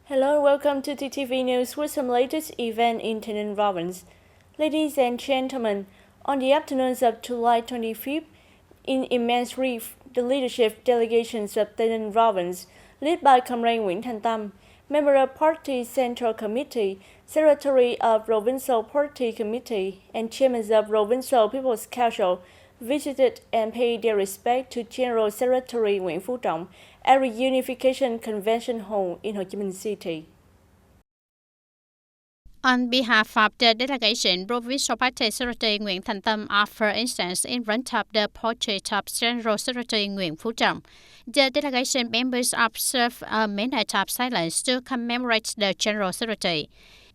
Hello, welcome to TTV News with some latest event in TayNinhTV. Ladies and gentlemen, on the afternoons of July 25th, in Immense Reef, the leadership delegations of TayNinhTV, led by Comrade Nguyễn Thanh Tâm, member of Party Central Committee, Secretary of Provincial Party Committee, and Chairman of Provincial People's Council, visited and paid their respect to General Secretary Nguyễn Phú Trọng at Reunification Convention Hall in Ho Chi Minh City. On behalf of the delegation, Provincial Party Secretary Nguyễn Thanh Tâm offered instance in front of the portrait of General Secretary Nguyễn Phú Trọng. The delegation members observed a minute of silence to commemorate the General Secretary.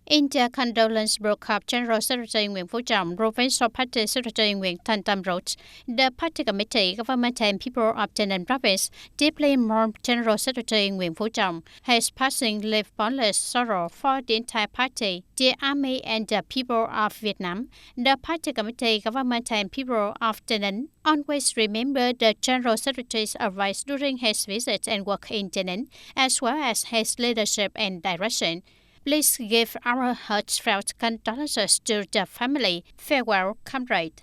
In the condolence book of General Secretary Nguyễn Phú Trọng, Provincial Party Secretary Nguyễn Thanh Tâm wrote, "The Party Committee, Government and people of TayNinh Province deeply mourn General Secretary Nguyễn Phú Trọng. His passing left boundless sorrow for the entire party, the army and the people of Vietnam. The Party Committee, Government and people of TayNinh always remember the General Secretary's advice during his visit and work in TayNinh, as well as his leadership and direction. Please give our heartfelt condolences to the family. Farewell, comrade."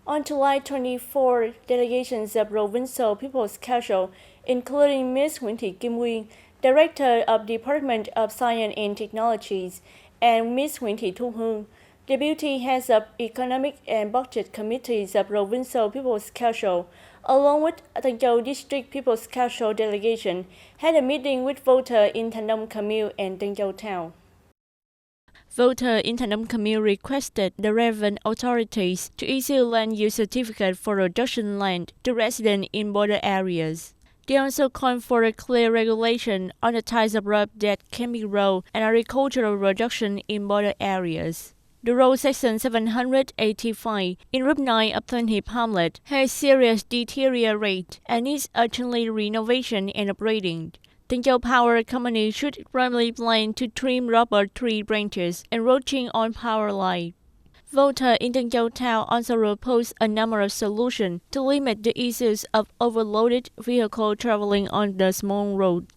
On July 24, delegations of Provincial People's Council, including Ms. Nguyễn Thị Kim Nguyên, Director of Department of Science and Technologies, and Ms. Nguyễn Thị Thu Hương, Deputy Heads of Economic and Budget Committees of Provincial People's Council, along with Tân Châu District People's Council delegation, had a meeting with voters in Thanh Nông Commune and Tân Châu Town. Voters in Thanh Nông Commune requested the relevant authorities to issue land use certificate for reduction land to residents in border areas. They also called for a clear regulation on the types of road that can be road and agricultural reduction in border areas. The road section 785 in Route 9 of Tân Hiệp Hamlet has serious deteriorated and needs urgently renovation and upgrading. Tân Châu Power Company should promptly plan to trim rubber tree branches encroaching on power line. Voters in Tân Châu Town also proposed a number of solutions to limit the issues of overloaded vehicles traveling on the small road,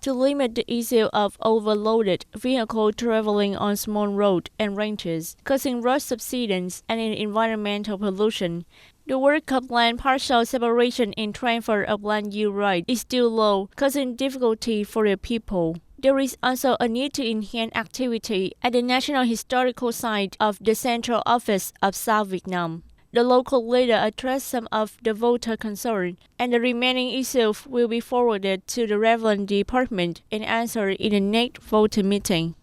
and ranches, causing road subsidence and environmental pollution. The work of land partial separation and transfer of land use rights is still low, causing difficulty for the people. There is also a need to enhance activity at the National Historical Site of the Central Office of South Vietnam. The local leader addressed some of the voter concerns, and the remaining issues will be forwarded to the relevant department and answered in the next voter meeting.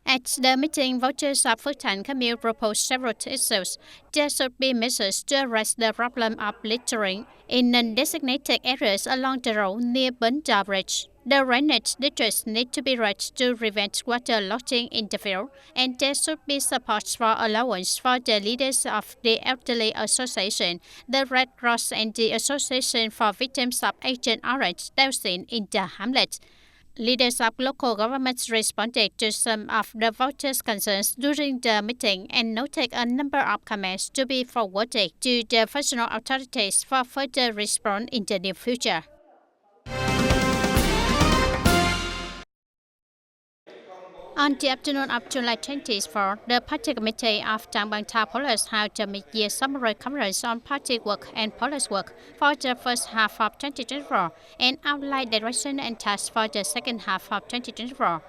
At the meeting, voters of Phước Thạnh Commune proposed several issues. There should be measures to address the problem of littering in non-designated areas along the road near Bến Đò Bridge. The drainage districts need to be raised to prevent water lodging in the field, and there should be support for allowance for the leaders of the Elderly Association, the Red Cross, and the Association for Victims of Agent Orange Dioxin in the hamlet. Leaders of local governments responded to some of the voters' concerns during the meeting and noted a number of comments to be forwarded to the national authorities for further response in the near future. On the afternoon of July 24, the Party Committee of Trang Bang Tha Police held a mid-year summary conference on party work and police work for the first half of 2024 and outlined direction and tasks for the second half of 2024.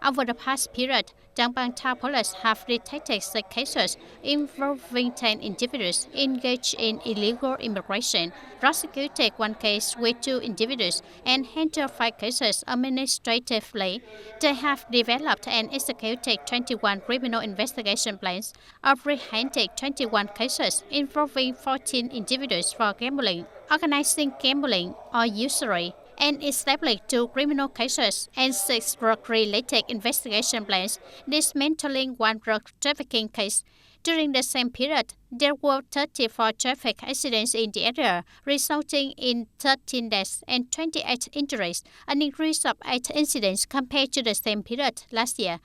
Over the past period, Trang Bang Tha Police have detected 6 cases involving 10 individuals engaged in illegal immigration, prosecuted 1 case with 2 individuals, and handled 5 cases administratively. They have developed and executed 21 criminal investigation plans, apprehended 21 cases involving 14 individuals for gambling, organizing gambling, or usury, and established 2 criminal cases and 6 drug-related investigation plans, dismantling 1 drug trafficking case. During the same period, there were 34 traffic accidents in the area, resulting in 13 deaths and 28 injuries, an increase of 8 incidents compared to the same period last year.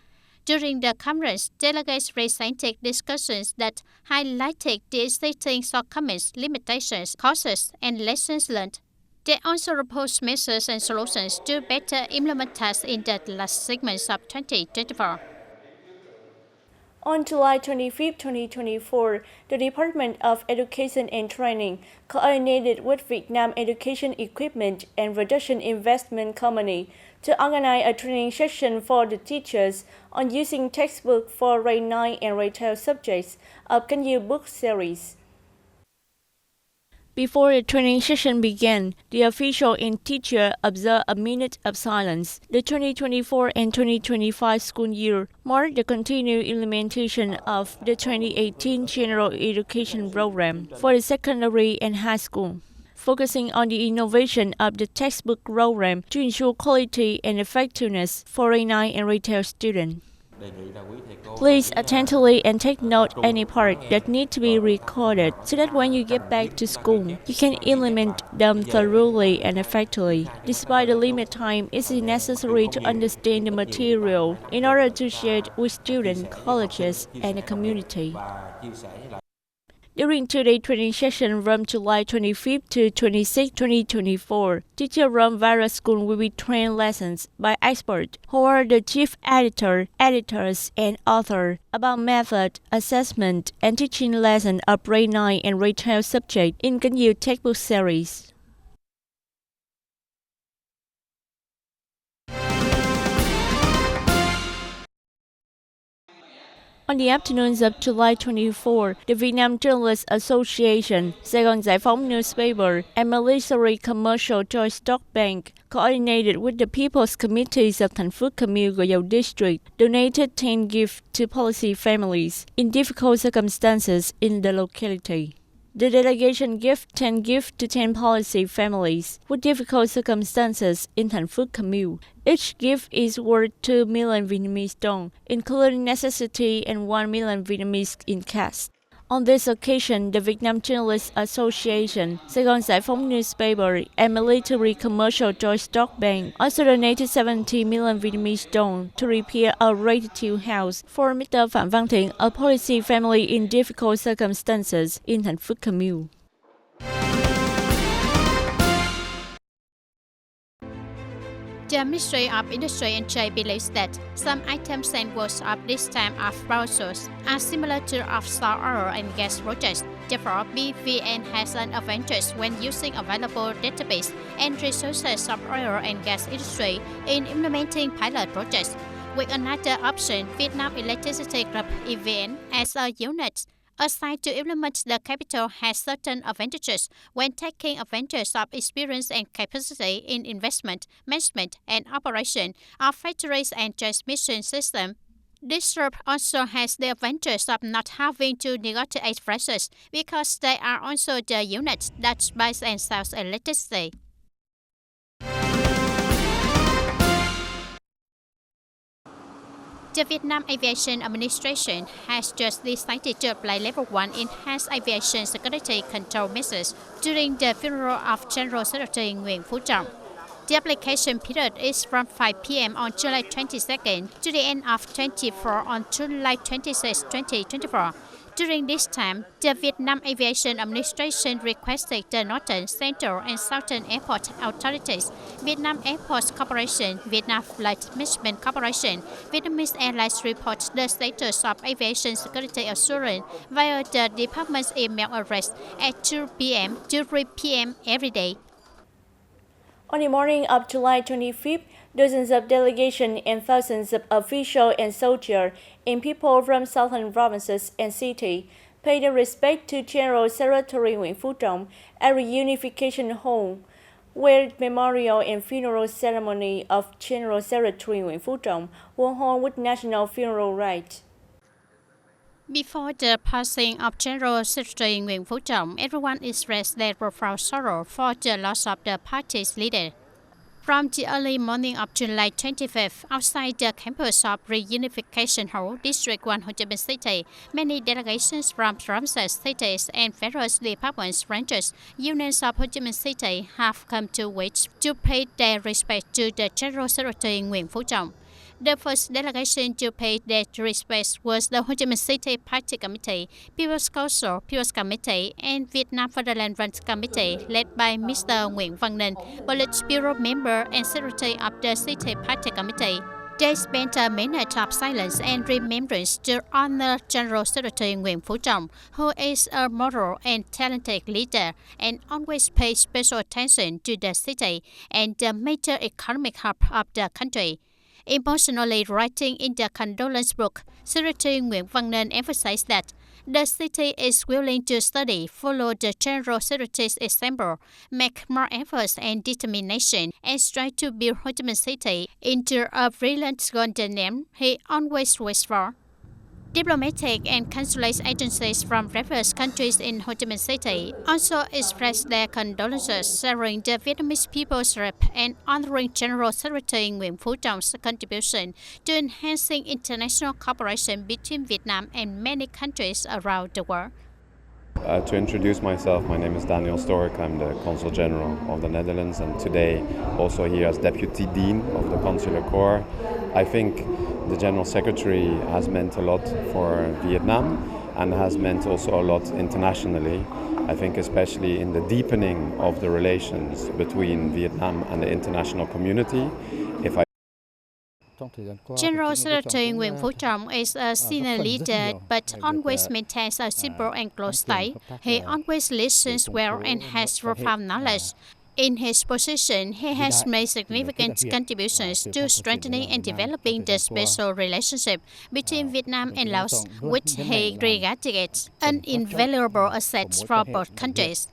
During the conference, delegates presented discussions that highlighted the existing shortcomings, limitations, causes, and lessons learned. They also proposed measures and solutions to better implement tasks in the last segments of 2024. On July 25, 2024, the Department of Education and Training coordinated with Vietnam Education Equipment and Production Investment Company to organize a training session for the teachers on using textbooks for grade 9 and grade 12 subjects of Can You book series. Before the training session began, the official and teacher observed a minute of silence. The 2024 and 2025 school year marked the continued implementation of the 2018 General Education Program for the secondary and high school, focusing on the innovation of the textbook program to ensure quality and effectiveness for grade 9 and grade 12 students. Please attentively and take note any part that need to be recorded so that when you get back to school, you can implement them thoroughly and effectively. Despite the limited time, it is necessary to understand the material in order to share it with students, colleges, and the community. During today's training session from July 25 to 26, 2024, teachers from various schools will be trained lessons by experts who are the chief editor, editors, and author about method, assessment, and teaching lessons of grade 9 and grade 12 subjects in Can You textbook series. On the afternoons of July 24, the Vietnam Journalists Association, Sài Gòn Giải phóng Newspaper, and Military Commercial Joint Stock Bank, coordinated with the People's Committees of Thành Phước Cà Mau Gò Dầu District, donated 10 gifts to policy families in difficult circumstances in the locality. The delegation gave 10 gifts to 10 policy families with difficult circumstances in Thành Phước Cà Mau. Each gift is worth 2 million Vietnamese đồng, including necessity, and 1 million Vietnamese in cash. On this occasion, the Vietnam Journalists Association, Sài Gòn Giải phóng Newspaper, and Military Commercial Joint Stock Bank also donated 70 million Vietnamese đồng to repair a gratitude house for Mr. Phạm Văn Thiện, a policy family in difficult circumstances in Thành Phước Cà Mau. The Ministry of Industry and Trade believes that some items and works of this type of process are similar to offshore oil and gas projects. Therefore, BVN has an advantage when using available database and resources of oil and gas industry in implementing pilot projects. With another option, Vietnam Electricity Group (EVN) as a unit assigned to implement the capital has certain advantages when taking advantage of experience and capacity in investment, management, and operation of factories and transmission systems. This group also has the advantage of not having to negotiate prices because they are also the units that buys and sells electricity. The Vietnam Aviation Administration has just decided to apply Level 1 Enhanced Aviation Security Control measures during the funeral of General Secretary Nguyễn Phú Trọng. The application period is from 5 p.m. on July 22nd to the end of 24 on July 26, 2024. During this time, the Vietnam Aviation Administration requested the Northern, Central, and Southern Airport Authorities, Vietnam Airports Corporation, Vietnam Flight Management Corporation, Vietnamese Airlines report the status of aviation security assurance via the department's email address at 2 p.m. to 3 p.m. every day. On the morning of July 25th, dozens of delegations and thousands of officials and soldiers and people from southern provinces and cities paid their respect to General Secretary Nguyễn Phú Trọng at Reunification Hall, where memorial and funeral ceremony of General Secretary Nguyễn Phú Trọng were held with national funeral rites. Before the passing of General Secretary Nguyễn Phú Trọng, everyone expressed their profound sorrow for the loss of the party's leader. From the early morning of July 25th, outside the campus of Reunification Hall, District 1 Ho Chi Minh City, many delegations from provinces, cities, and various departments, branches, unions of Ho Chi Minh City have come to which to pay their respect to the General Secretary Nguyễn Phú Trọng. The first delegation to pay their respects was the Ho Chi Minh City Party Committee, People's Council, People's Committee, and Vietnam Fatherland Front Committee, led by Mr. Nguyễn Văn Ninh, Politburo member and secretary of the City Party Committee. They spent a minute of silence and remembrance to honor General Secretary Nguyễn Phú Trọng, who is a moral and talented leader and always pays special attention to the city and the major economic hub of the country. Emotionally writing in the condolence book, Secretary Nguyễn Văn Ninh emphasized that the city is willing to study, follow the General Secretary's example, make more efforts and determination, and strive to build Ho Chi Minh City into a brilliant golden name he always wished for. Diplomatic and consulate agencies from various countries in Ho Chi Minh City also expressed their condolences, sharing the Vietnamese people's rep and honoring General Secretary Nguyễn Phú Trọng"'s contribution to enhancing international cooperation between Vietnam and many countries around the world. To introduce myself, my name is Daniel Stork. I'm the Consul General of the Netherlands, and today also here as Deputy Dean of the Consular Corps. I think the General Secretary has meant a lot for Vietnam and has meant also a lot internationally. I think especially in the deepening of the relations between Vietnam and the international community. General Secretary Nguyễn Phú Trọng is a senior leader but always maintains a simple and close tie. He always listens well and has profound knowledge. In his position, he has made significant contributions to strengthening and developing the special relationship between Vietnam and Laos, which he regards an invaluable asset for both countries.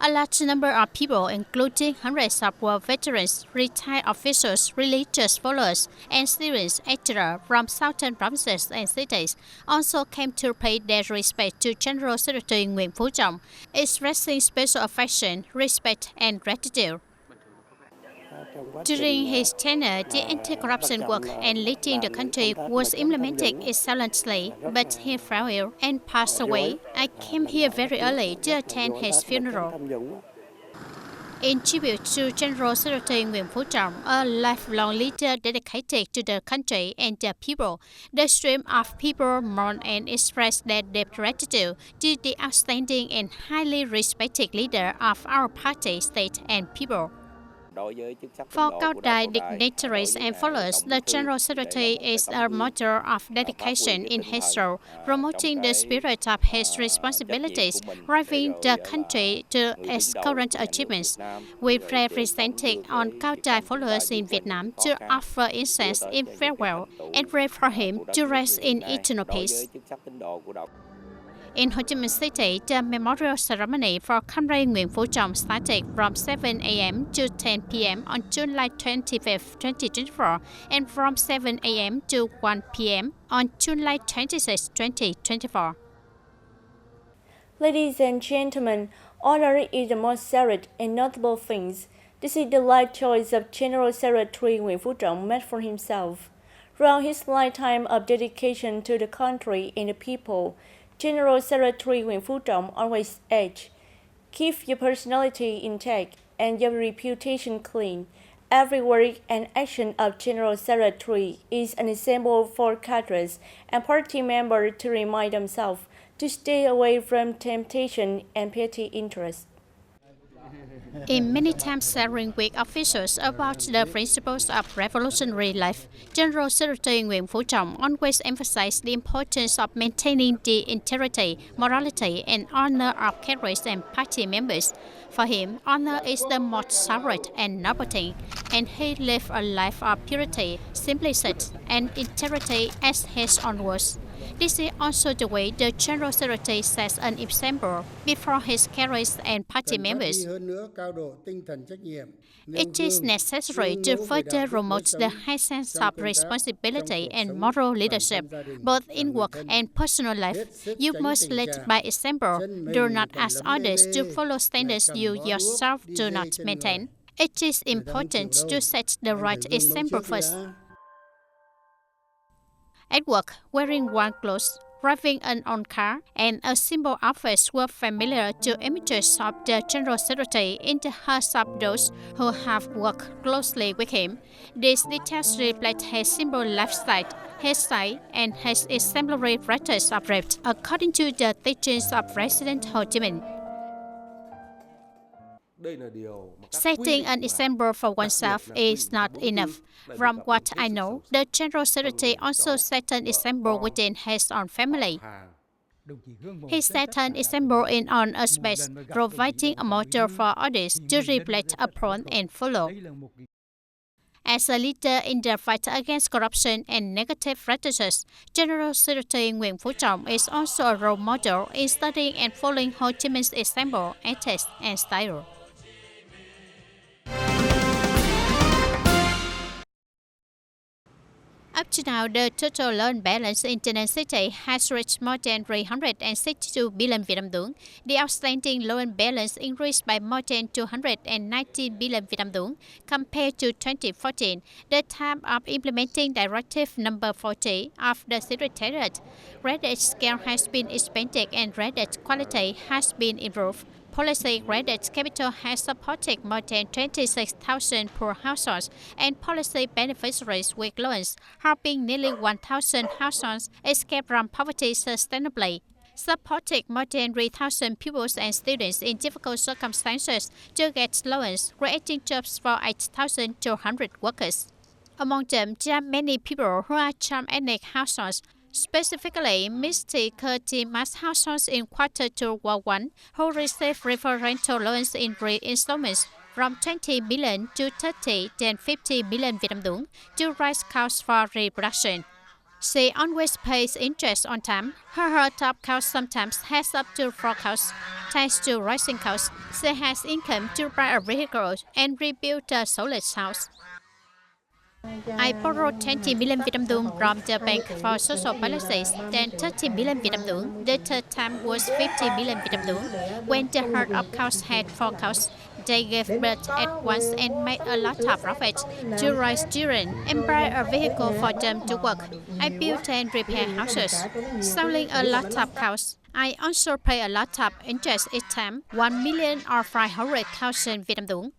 A large number of people, including hundreds of war veterans, retired officials, religious followers, and students, etc., from southern provinces and cities, also came to pay their respect to General Secretary Nguyễn Phú Trọng, expressing special affection, respect, and gratitude. During his tenure, the anti-corruption work and leading the country was implemented excellently, but he fell ill and passed away. I came here very early to attend his funeral. In tribute to General Secretary Nguyễn Phú Trọng, a lifelong leader dedicated to the country and the people, the stream of people mourn and express their deep gratitude to the outstanding and highly respected leader of our party, state, and people. For cao đài dignitaries and followers, the General Secretary is a model of dedication in his role, promoting the spirit of his responsibilities, driving the country to its current achievements. We represented on cao đài followers in Vietnam to offer incense in farewell and pray for him to rest in eternal peace. In Ho Chi Minh City, the memorial ceremony for Comrade Nguyễn Phú Trọng started from 7 a.m. to 10 p.m. on July 25, 2024, and from 7 a.m. to 1 p.m. on July 26, 2024. Ladies and gentlemen, honor is the most sacred and notable things. This is the life choice of General Secretary Nguyễn Phú Trọng made for himself. Throughout his lifetime of dedication to the country and the people, General Secretary Nguyễn Phú Trọng always edged, "Keep your personality intact and your reputation clean." Every word and action of General Secretary is an example for cadres and party members to remind themselves to stay away from temptation and petty interest. In many times sharing with officials about the principles of revolutionary life, General Secretary Nguyễn Phú Trọng always emphasized the importance of maintaining the integrity, morality, and honor of cadres and party members. For him, honor is the most sacred and noble thing, and he lived a life of purity, simplicity, and integrity as his own words. This is also the way the General Secretary sets an example before his cadres and party members. It is necessary to further promote the high sense of responsibility and moral leadership, both in work and personal life. You must lead by example. Do not ask others to follow standards you yourself do not maintain. It is important to set the right example first. At work, wearing warm clothes, driving an own car, and a simple office were familiar to images of the General Secretary in the hearts of those who have worked closely with him. These details reflect his simple lifestyle, his style, and his exemplary practice of rape, according to the teachings of President Ho Chi Minh. Setting an example for oneself is not enough. From what I know, the General Secretary also set an example within his own family. He set an example in all aspects, providing a model for others to reflect upon and follow. As a leader in the fight against corruption and negative practices, General Secretary Nguyễn Phú Trọng is also a role model in studying and following Ho Chi Minh's example, ethics, and style. Up to now, the total loan balance in TayNinhTV has reached more than 362 billion Vietnam dong. The outstanding loan balance increased by more than 219 billion Vietnam dong compared to 2014, the time of implementing Directive Number 40 of the Secretariat. Credit scale has been expanded and credit quality has been improved. Policy credit capital has supported more than 26,000 poor households and policy beneficiaries with loans, helping nearly 1,000 households escape from poverty sustainably. Supported more than 3,000 pupils and students in difficult circumstances to get loans, creating jobs for 8,200 workers. Among them, there are many people who are from ethnic households, specifically Mixed mass households in Quarter 2 War 1 who received referential loans in 3 installments from 20 billion to 30 then 50 billion Vietnam dong to raise costs for reproduction. She always pays interest on time. Her top cost sometimes has up to 4 costs. Thanks to rising costs, she has income to buy a vehicle and rebuild a solid house. I borrowed 20 million Vietnam dong from the Bank for Social Policies, then 30 million Vietnam dong. The third time was 50 million Vietnam dong. When the herd of cows had 4 cows, they gave birth at once and made a lot of profit to raise children and buy a vehicle for them to work. I built and repaired houses, selling a lot of cows. I also pay a lot of interest each time, 1 million or 500,000 Vietnam dong.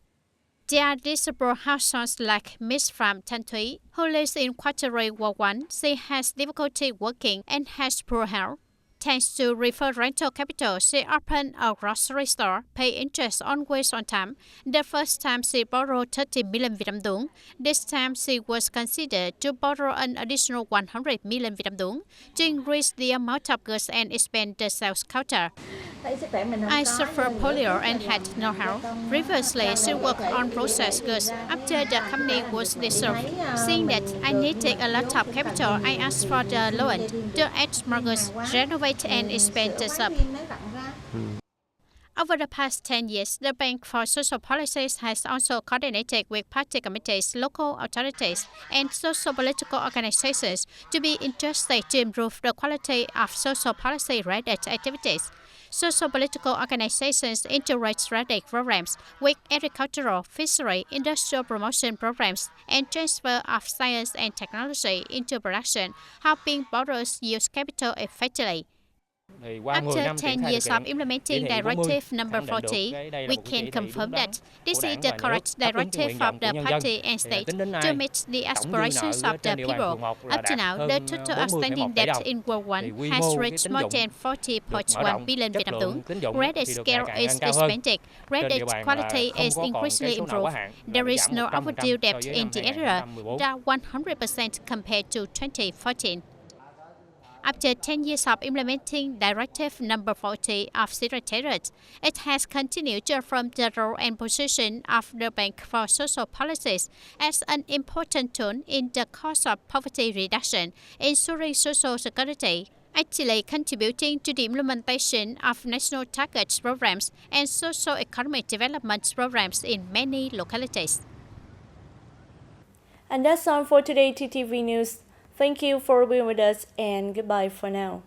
There are disabled households like Miss from Thanh Thúy, who lives in Quarter 3 War 1. She has difficulty working and has poor health. Thanks to referential capital, she opened a grocery store, pay interest always on time. The first time she borrowed 30 million Vietnam dong. This time she was considered to borrow an additional 100 million Vietnam dong to increase the amount of goods and expand the sales quota. I suffered polio and had no health. Previously, she worked on processed goods. After the company was dissolved, seeing that I needed a lot of capital, I asked for the loan to add more goods, renovate and expand the shop. Over the past 10 years, the Bank for Social Policies has also coordinated with party committees, local authorities, and social political organizations to be interested to improve the quality of social policy-related activities. Social political organizations integrate strategic programs with agricultural, fishery, industrial promotion programs, and transfer of science and technology into production, helping borrowers use capital effectively. After 10 years of implementing Directive Number 40, we can confirm that this is the correct directive of the party and state to meet the aspirations of the people. Up to now, the total outstanding debt in World 1 has reached more than 40.1 billion Vietnam dong. Credit scale is expanded. Credit quality is increasingly improved. There is no overdue debt in the area, down 100% compared to 2014. After 10 years of implementing Directive Number 40 of Secretariat, it has continued to affirm the role and position of the Bank for Social Policies as an important tool in the cause of poverty reduction, ensuring social security, actively contributing to the implementation of national target programs and socio-economic development programs in many localities. And that's all for today, TTV News. Thank you for being with us and goodbye for now.